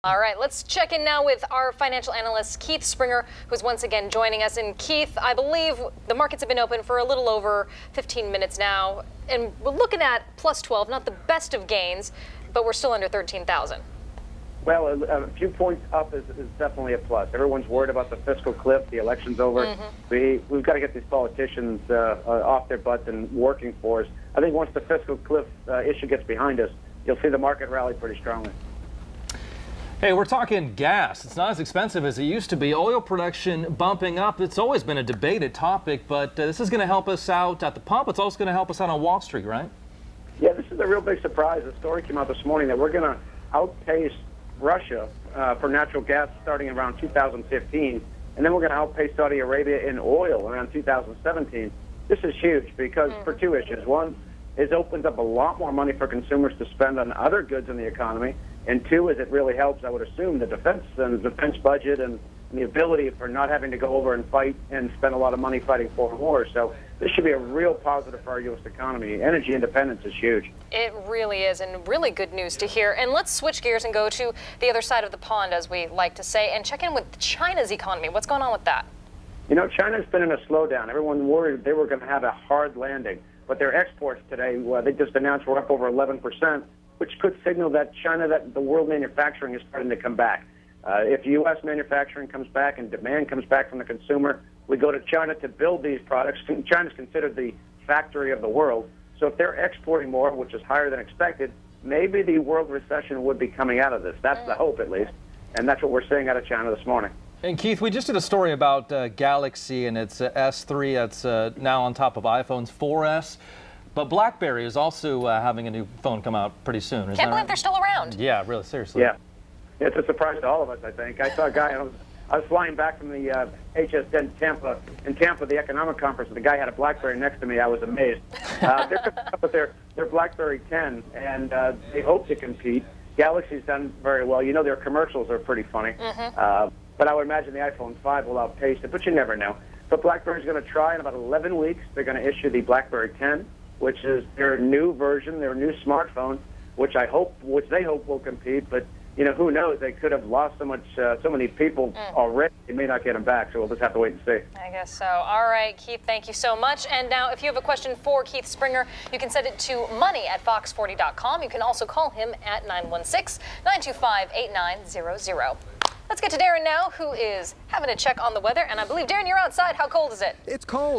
All right, let's check in now with our financial analyst, Keith Springer, who's once again joining us. And Keith, I believe the markets have been open for a little over 15 minutes now, and we're looking at plus 12, not the best of gains, but we're still under 13,000. Well, a few points up is definitely a plus. Everyone's worried about the fiscal cliff. The election's over. We've got to get these politicians off their butts and working for us. I think once the fiscal cliff issue gets behind us, you'll see the market rally pretty strongly. Hey, we're talking gas. It's not as expensive as it used to be. Oil production bumping up. It's always been a debated topic, but this is going to help us out at the pump. It's also going to help us out on Wall Street, right? Yeah, this is a real big surprise. A story came out this morning that we're going to outpace Russia for natural gas starting around 2015, and then we're going to outpace Saudi Arabia in oil around 2017. This is huge because for two issues. One, it opens up a lot more money for consumers to spend on other goods in the economy, and two is it really helps, I would assume, the defense budget and the ability for not having to go over and fight and spend a lot of money fighting foreign wars. So this should be a real positive for our U.S. economy. Energy independence is huge. It really is, and really good news to hear. And let's switch gears and go to the other side of the pond, as we like to say, and check in with China's economy. What's going on with that? You know, China's been in a slowdown. Everyone worried they were going to have a hard landing. But their exports today, they just announced we're up over 11%, which could signal that China, that the world manufacturing is starting to come back. If U.S. manufacturing comes back and demand comes back from the consumer, we go to China to build these products. China's considered the factory of the world. So if they're exporting more, which is higher than expected, maybe the world recession would be coming out of this. That's the hope, at least. And that's what we're seeing out of China this morning. And Keith, we just did a story about Galaxy and its S3 that's now on top of iPhone's 4S. But BlackBerry is also having a new phone come out pretty soon. Can't believe they're still around. Yeah, really, seriously. Yeah. It's a surprise to all of us, I think. I saw a guy, I was flying back from the HS in Tampa, the economic conference, and the guy had a BlackBerry next to me. I was amazed. They're coming up with their BlackBerry 10, and they hope to compete. Galaxy's done very well. You know, their commercials are pretty funny. But I would imagine the iPhone 5 will outpace it, but you never know. But BlackBerry's going to try in about 11 weeks. They're going to issue the BlackBerry 10, which is their new version, their new smartphone, which they hope will compete. But you know, who knows? They could have lost so many people already. They may not get them back, so we'll just have to wait and see. I guess so. All right, Keith, thank you so much. And now, if you have a question for Keith Springer, you can send it to money@fox40.com. You can also call him at 916-925-8900. Let's get to Darren now, who is having a check on the weather. And I believe, Darren, you're outside. How cold is it? It's cold.